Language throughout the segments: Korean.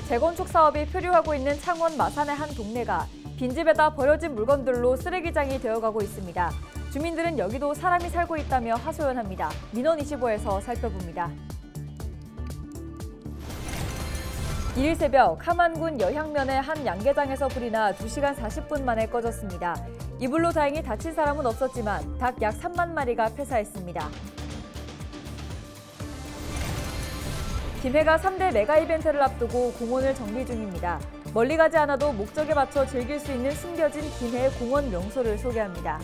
재건축 사업이 표류하고 있는 창원 마산의 한 동네가 빈집에다 버려진 물건들로 쓰레기장이 되어가고 있습니다. 주민들은 여기도 사람이 살고 있다며 하소연합니다. 민원25에서 살펴봅니다. 2일 새벽 함안군 여향면의 한 양계장에서 불이 나 2시간 40분 만에 꺼졌습니다. 이 불로 다행히 다친 사람은 없었지만 닭 약 3만 마리가 폐사했습니다. 김해가 3대 메가 이벤트를 앞두고 공원을 정비 중입니다. 멀리 가지 않아도 목적에 맞춰 즐길 수 있는 숨겨진 김해 공원 명소를 소개합니다.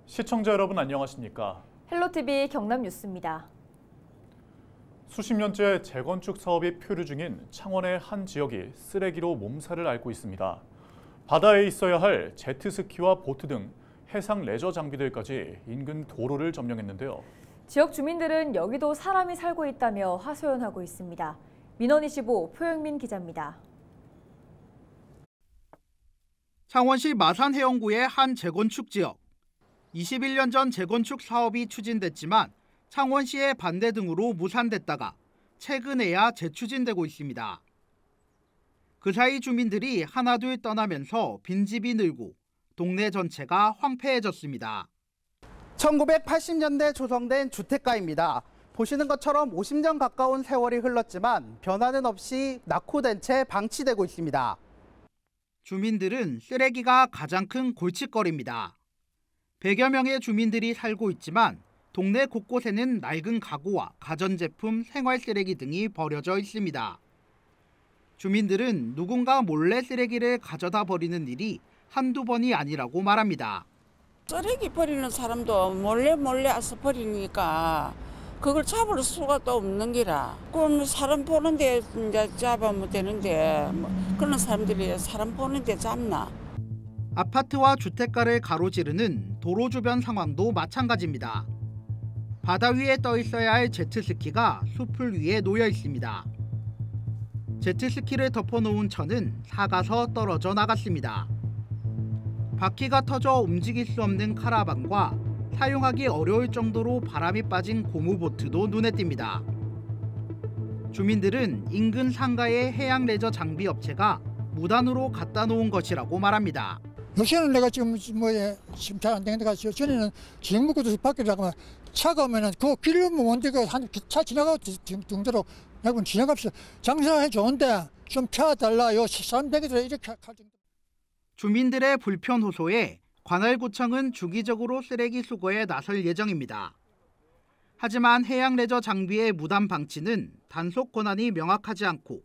시청자 여러분 안녕하십니까? 헬로티비 경남뉴스입니다. 수십 년째 재건축 사업이 표류 중인 창원의 한 지역이 쓰레기로 몸살을 앓고 있습니다. 바다에 있어야 할 제트스키와 보트 등 해상 레저 장비들까지 인근 도로를 점령했는데요. 지역 주민들은 여기도 사람이 살고 있다며 하소연하고 있습니다. 민원25 표영민 기자입니다. 창원시 마산해영구의 한 재건축 지역. 21년 전 재건축 사업이 추진됐지만 창원시의 반대 등으로 무산됐다가 최근에야 재추진되고 있습니다. 그 사이 주민들이 하나둘 떠나면서 빈집이 늘고 동네 전체가 황폐해졌습니다. 1980년대 조성된 주택가입니다. 보시는 것처럼 50년 가까운 세월이 흘렀지만 변화는 없이 낙후된 채 방치되고 있습니다. 주민들은 쓰레기가 가장 큰 골칫거리입니다. 100여 명의 주민들이 살고 있지만 동네 곳곳에는 낡은 가구와 가전제품, 생활쓰레기 등이 버려져 있습니다. 주민들은 누군가 몰래 쓰레기를 가져다 버리는 일이 한두 번이 아니라고 말합니다. 쓰레기 버리는 사람도 몰래 와서 버리니까 그걸 잡을 수가 또 없는 기라. 그럼 사람 보는데 이제 잡으면 되는데 그런 사람들이 사람 보는데 잡나? 아파트와 주택가를 가로지르는 도로 주변 상황도 마찬가지입니다. 바다 위에 떠 있어야 할 제트스키가 숲을 위에 놓여 있습니다. 제트스키를 덮어놓은 천은 삭아서 떨어져 나갔습니다. 바퀴가 터져 움직일 수 없는 카라반과 사용하기 어려울 정도로 바람이 빠진 고무보트도 눈에 띈니다. 주민들은 인근 상가의 해양 레저 장비 업체가 무단으로 갖다 놓은 것이라고 말합니다. 요새는 내가 지금 지금 잘 안 되는데 전에는 지역 먹고도 밖에 나가면 차가 오면은 그 길을 못 되고 한 차 지나가고 정도로 내가 지나갑시다. 장사해 좋은데 좀 펴달라요. 사람 되기도 이렇게 할 정도. 주민들의 불편 호소에 관할구청은 주기적으로 쓰레기 수거에 나설 예정입니다. 하지만 해양 레저 장비의 무단 방치는 단속 권한이 명확하지 않고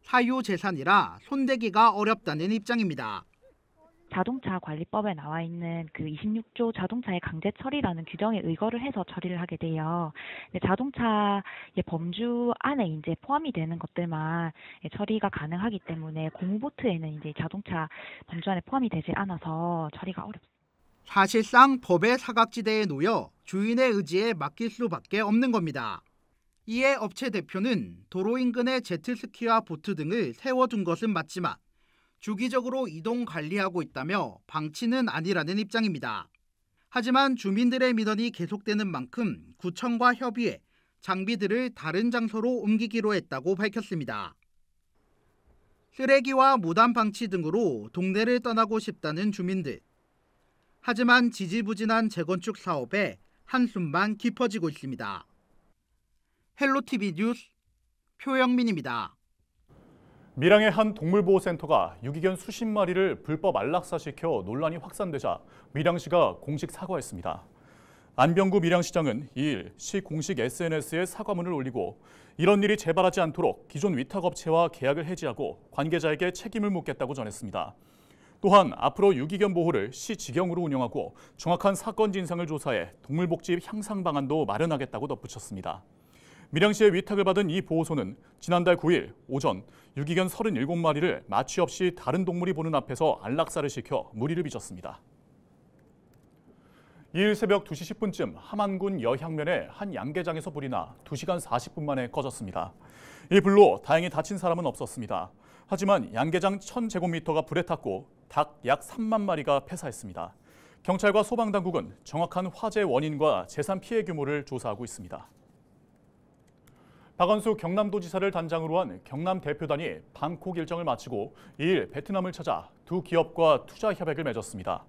사유재산이라 손대기가 어렵다는 입장입니다. 자동차 관리법에 나와 있는 그 26조 자동차의 강제 처리라는 규정에 의거를 해서 처리를 하게 돼요. 근데 자동차의 범주 안에 이제 포함이 되는 것들만 처리가 가능하기 때문에 고무보트에는 이제 자동차 범주 안에 포함이 되지 않아서 처리가 어렵습니다. 사실상 법의 사각지대에 놓여 주인의 의지에 맡길 수밖에 없는 겁니다. 이에 업체 대표는 도로 인근에 제트스키와 보트 등을 세워둔 것은 맞지만 주기적으로 이동 관리하고 있다며 방치는 아니라는 입장입니다. 하지만 주민들의 민원이 계속되는 만큼 구청과 협의해 장비들을 다른 장소로 옮기기로 했다고 밝혔습니다. 쓰레기와 무단 방치 등으로 동네를 떠나고 싶다는 주민들. 하지만 지지부진한 재건축 사업에 한숨만 깊어지고 있습니다. 헬로티비 뉴스 표영민입니다. 밀양의 한 동물보호센터가 유기견 수십 마리를 불법 안락사시켜 논란이 확산되자 밀양시가 공식 사과했습니다. 안병구 밀양시장은 2일 시 공식 SNS에 사과문을 올리고 이런 일이 재발하지 않도록 기존 위탁업체와 계약을 해지하고 관계자에게 책임을 묻겠다고 전했습니다. 또한 앞으로 유기견 보호를 시 지경으로 운영하고 정확한 사건 진상을 조사해 동물복지 향상 방안도 마련하겠다고 덧붙였습니다. 밀양시의 위탁을 받은 이 보호소는 지난달 9일 오전 유기견 37마리를 마취 없이 다른 동물이 보는 앞에서 안락사를 시켜 무리를 빚었습니다. 이일 새벽 2시 10분쯤 함안군 여향면의 한 양계장에서 불이 나 2시간 40분 만에 꺼졌습니다. 이 불로 다행히 다친 사람은 없었습니다. 하지만 양계장 1000제곱미터가 불에 탔고 닭 약 3만 마리가 폐사했습니다. 경찰과 소방당국은 정확한 화재 원인과 재산 피해 규모를 조사하고 있습니다. 박원수 경남도지사를 단장으로 한 경남 대표단이 방콕 일정을 마치고 2일 베트남을 찾아 두 기업과 투자 협약을 맺었습니다.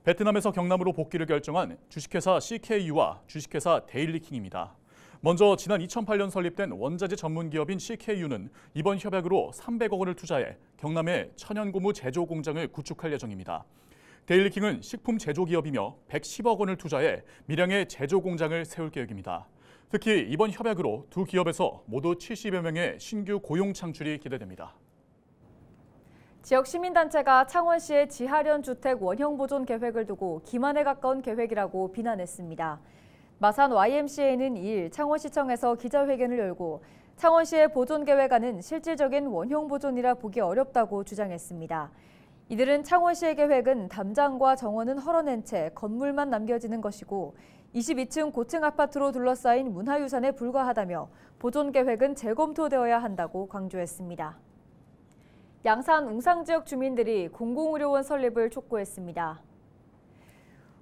베트남에서 경남으로 복귀를 결정한 주식회사 CKU와 주식회사 데일리킹입니다. 먼저 지난 2008년 설립된 원자재 전문 기업인 CKU는 이번 협약으로 300억 원을 투자해 경남에 천연고무 제조 공장을 구축할 예정입니다. 데일리킹은 식품 제조 기업이며 110억 원을 투자해 밀양에 제조 공장을 세울 계획입니다. 특히 이번 협약으로 두 기업에서 모두 70여 명의 신규 고용 창출이 기대됩니다. 지역 시민단체가 창원시의 지하련 주택 원형 보존 계획을 두고 기만에 가까운 계획이라고 비난했습니다. 마산 YMCA는 2일 창원시청에서 기자회견을 열고 창원시의 보존 계획안은 실질적인 원형 보존이라 보기 어렵다고 주장했습니다. 이들은 창원시의 계획은 담장과 정원은 헐어낸 채 건물만 남겨지는 것이고 22층 고층 아파트로 둘러싸인 문화유산에 불과하다며 보존 계획은 재검토되어야 한다고 강조했습니다. 양산 웅상 지역 주민들이 공공의료원 설립을 촉구했습니다.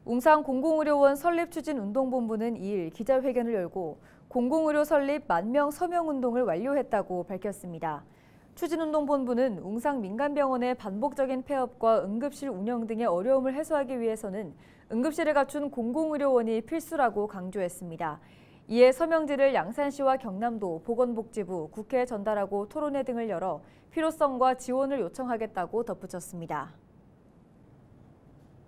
웅상 공공의료원 설립추진운동본부는 2일 기자회견을 열고 공공의료 설립 10,000명 서명운동을 완료했다고 밝혔습니다. 추진운동본부는 웅상 민간병원의 반복적인 폐업과 응급실 운영 등의 어려움을 해소하기 위해서는 응급실을 갖춘 공공의료원이 필수라고 강조했습니다. 이에 서명지를 양산시와 경남도, 보건복지부, 국회에 전달하고 토론회 등을 열어 필요성과 지원을 요청하겠다고 덧붙였습니다.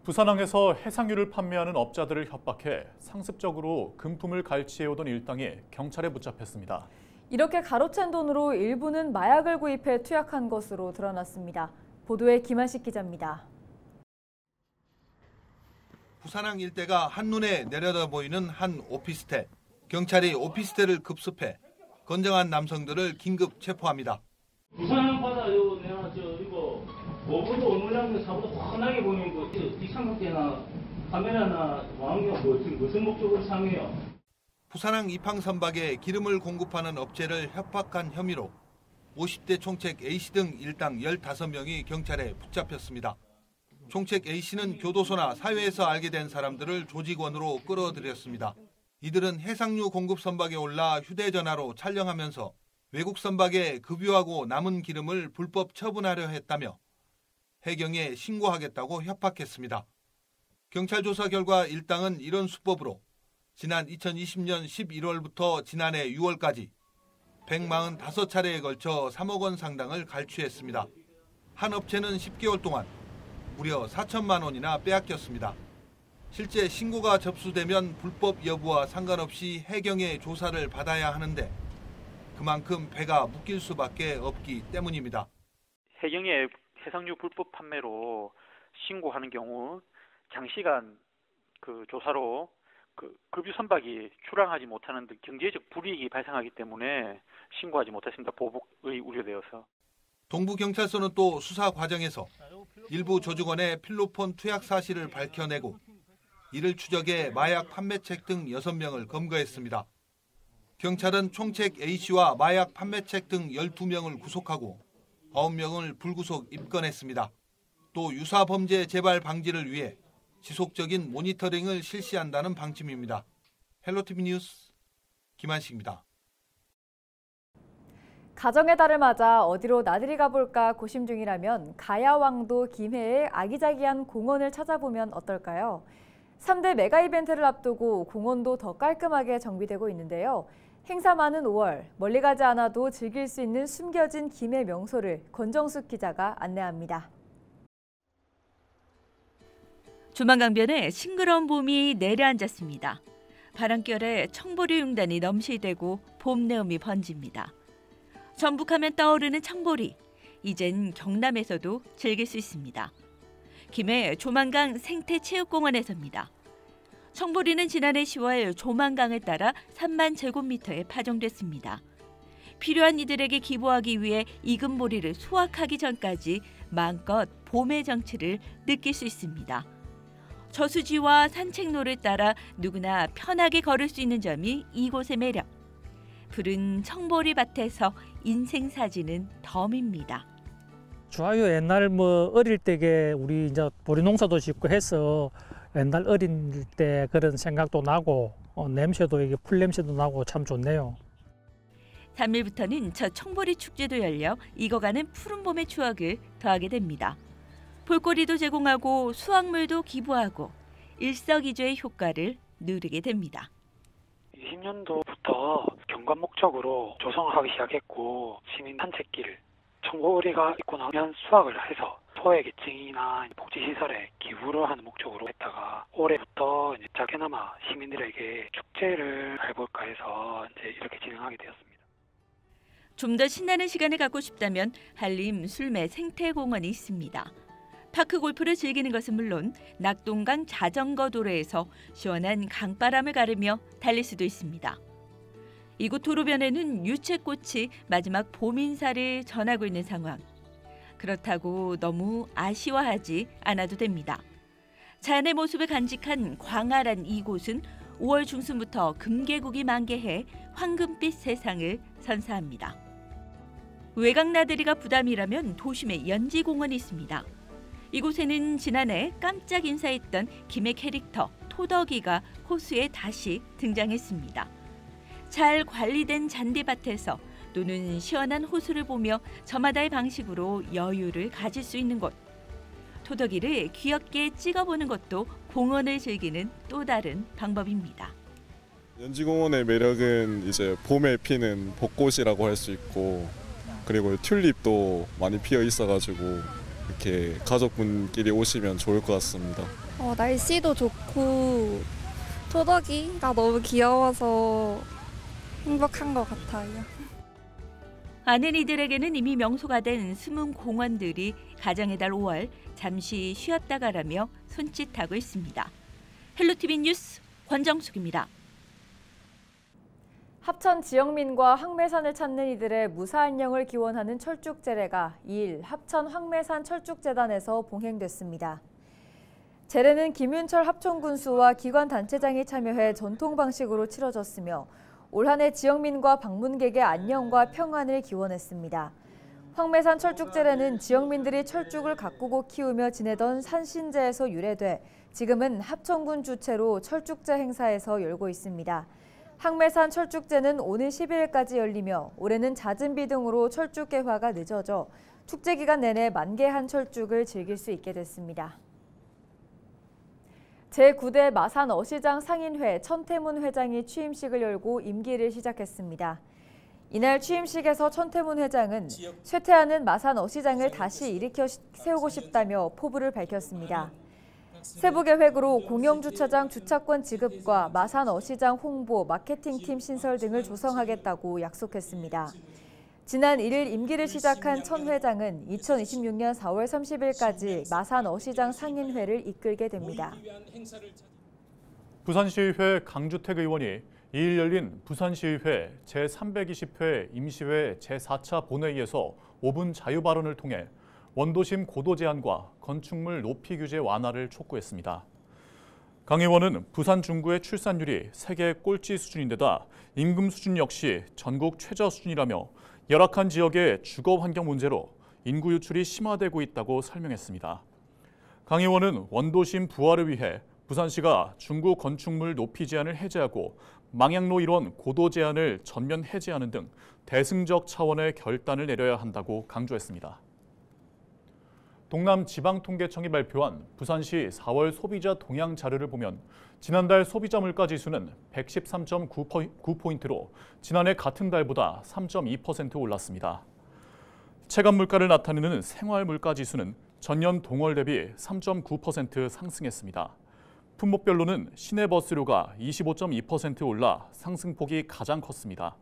부산항에서 해상유를 판매하는 업자들을 협박해 상습적으로 금품을 갈취해오던 일당이 경찰에 붙잡혔습니다. 이렇게 가로챈 돈으로 일부는 마약을 구입해 투약한 것으로 드러났습니다. 보도에 김한식 기자입니다. 부산항 일대가 한눈에 내려다 보이는 한 오피스텔. 경찰이 오피스텔을 급습해 건장한 남성들을 긴급 체포합니다. 부산항 바다요, 내가 이거 뭐보다 오물량도 사보다 훤하게 보이는 거 이 삼각대나 카메라나 왕경 지금 무슨 목적으로 사용해요? 부산항 이팡 선박에 기름을 공급하는 업체를 협박한 혐의로 50대 총책 A씨 등 일당 15명이 경찰에 붙잡혔습니다. 총책 A씨는 교도소나 사회에서 알게 된 사람들을 조직원으로 끌어들였습니다. 이들은 해상유 공급 선박에 올라 휴대전화로 촬영하면서 외국 선박에 급유하고 남은 기름을 불법 처분하려 했다며 해경에 신고하겠다고 협박했습니다. 경찰 조사 결과 일당은 이런 수법으로 지난 2020년 11월부터 지난해 6월까지 145차례에 걸쳐 3억 원 상당을 갈취했습니다. 한 업체는 10개월 동안 무려 4천만 원이나 빼앗겼습니다. 실제 신고가 접수되면 불법 여부와 상관없이 해경의 조사를 받아야 하는데 그만큼 배가 묶일 수밖에 없기 때문입니다. 해경의 해상유 불법 판매로 신고하는 경우 장시간 조사로 급유 선박이 출항하지 못하는 등 경제적 불이익이 발생하기 때문에 신고하지 못했습니다. 보복의 우려되어서. 동부경찰서는 또 수사 과정에서 일부 조직원의 필로폰 투약 사실을 밝혀내고 이를 추적해 마약 판매책 등 6명을 검거했습니다. 경찰은 총책 A씨와 마약 판매책 등 12명을 구속하고 9명을 불구속 입건했습니다. 또 유사 범죄 재발 방지를 위해 지속적인 모니터링을 실시한다는 방침입니다. 헬로티비 뉴스 김한식입니다. 가정의 달을 맞아 어디로 나들이 가볼까 고심 중이라면 가야왕도 김해의 아기자기한 공원을 찾아보면 어떨까요? 3대 메가 이벤트를 앞두고 공원도 더 깔끔하게 정비되고 있는데요. 행사 많은 5월, 멀리 가지 않아도 즐길 수 있는 숨겨진 김해 명소를 권정숙 기자가 안내합니다. 조만강변에 싱그러운 봄이 내려앉았습니다. 바람결에 청보리 융단이 넘실대고 봄 내음이 번집니다. 전북하면 떠오르는 청보리, 이젠 경남에서도 즐길 수 있습니다. 김해 조만강 생태체육공원에서입니다. 청보리는 지난해 10월 조만강을 따라 3만 제곱미터에 파종됐습니다. 필요한 이들에게 기부하기 위해 익은 보리를 수확하기 전까지 마음껏 봄의 정취를 느낄 수 있습니다. 저수지와 산책로를 따라 누구나 편하게 걸을 수 있는 점이 이곳의 매력. 푸른 청보리 밭에서 인생 사진은 덤입니다. 좋아요. 옛날 어릴 때게 우리 이제 보리 농사도 짓고 해서 옛날 어릴 때 그런 생각도 나고 냄새도 이게 풀 냄새도 나고 참 좋네요. 3일부터는 저 청보리 축제도 열려 익어가는 푸른 봄의 추억을 더하게 됩니다. 볼거리도 제공하고 수확물도 기부하고 일석이조의 효과를 누리게 됩니다. 20년도부터 경관 목적으로 조성하기 시작했고 시민 산책길, 청보리가 있고 나면 수확을 해서 소외계층이나 복지시설에 기부를 하는 목적으로 했다가 올해부터 이제 작게나마 시민들에게 축제를 해볼까 해서 이제 이렇게 진행하게 되었습니다. 좀 더 신나는 시간을 갖고 싶다면 한림 술매 생태공원이 있습니다. 파크 골프를 즐기는 것은 물론 낙동강 자전거 도로에서 시원한 강바람을 가르며 달릴 수도 있습니다. 이곳 도로변에는 유채꽃이 마지막 봄 인사를 전하고 있는 상황. 그렇다고 너무 아쉬워하지 않아도 됩니다. 자연의 모습을 간직한 광활한 이곳은 5월 중순부터 금계국이 만개해 황금빛 세상을 선사합니다. 외곽 나들이가 부담이라면 도심에 연지공원이 있습니다. 이곳에는 지난해 깜짝 인사했던 김해 캐릭터 토덕이가 호수에 다시 등장했습니다. 잘 관리된 잔디밭에서 또는 시원한 호수를 보며 저마다의 방식으로 여유를 가질 수 있는 곳. 토덕이를 귀엽게 찍어보는 것도 공원을 즐기는 또 다른 방법입니다. 연지공원의 매력은 이제 봄에 피는 벚꽃이라고 할 수 있고 그리고 튤립도 많이 피어 있어가지고 이렇게 가족분끼리 오시면 좋을 것 같습니다. 날씨도 좋고 토덕이가 너무 귀여워서 행복한 것 같아요. 아는 이들에게는 이미 명소가 된 숨은 공원들이 가정의 달 5월 잠시 쉬었다 가라며 손짓하고 있습니다. 헬로티비 뉴스 권정숙입니다. 합천 지역민과 황매산을 찾는 이들의 무사안녕을 기원하는 철쭉제례가 2일 합천 황매산 철쭉재단에서 봉행됐습니다. 제례는 김윤철 합천군수와 기관단체장이 참여해 전통 방식으로 치러졌으며 올 한 해 지역민과 방문객의 안녕과 평안을 기원했습니다. 황매산 철쭉제례는 지역민들이 철쭉을 가꾸고 키우며 지내던 산신제에서 유래돼 지금은 합천군 주최로 철쭉제 행사에서 열고 있습니다. 황매산 철쭉제는 오는 12일까지 열리며 올해는 잦은 비 등으로 철쭉 개화가 늦어져 축제 기간 내내 만개한 철쭉을 즐길 수 있게 됐습니다. 제9대 마산 어시장 상인회 천태문 회장이 취임식을 열고 임기를 시작했습니다. 이날 취임식에서 천태문 회장은 쇠퇴하는 마산 어시장을 다시 일으켜 세우고 싶다며 포부를 밝혔습니다. 세부 계획으로 공영주차장 주차권 지급과 마산 어시장 홍보, 마케팅팀 신설 등을 조성하겠다고 약속했습니다. 지난 1일 임기를 시작한 천 회장은 2026년 4월 30일까지 마산 어시장 상인회를 이끌게 됩니다. 부산시의회 강주택 의원이 2일 열린 부산시의회 제320회 임시회 제4차 본회의에서 5분 자유 발언을 통해 원도심 고도 제한과 건축물 높이 규제 완화를 촉구했습니다. 강 의원은 부산 중구의 출산율이 세계 꼴찌 수준인데다 임금 수준 역시 전국 최저 수준이라며 열악한 지역의 주거 환경 문제로 인구 유출이 심화되고 있다고 설명했습니다. 강 의원은 원도심 부활을 위해 부산시가 중구 건축물 높이 제한을 해제하고 망향로 일원 고도 제한을 전면 해제하는 등 대승적 차원의 결단을 내려야 한다고 강조했습니다. 동남지방통계청이 발표한 부산시 4월 소비자 동향 자료를 보면 지난달 소비자 물가지수는 113.9포인트로 지난해 같은 달보다 3.2% 올랐습니다. 체감 물가를 나타내는 생활물가지수는 전년 동월 대비 3.9% 상승했습니다. 품목별로는 시내버스료가 25.2% 올라 상승폭이 가장 컸습니다.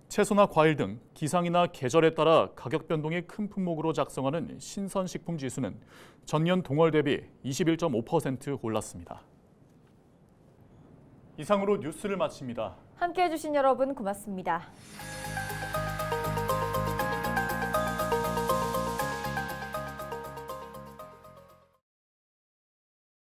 채소나 과일 등 기상이나 계절에 따라 가격 변동이 큰 품목으로 작성하는 신선식품 지수는 전년 동월 대비 21.5% 올랐습니다. 이상으로 뉴스를 마칩니다. 함께해 주신 여러분 고맙습니다.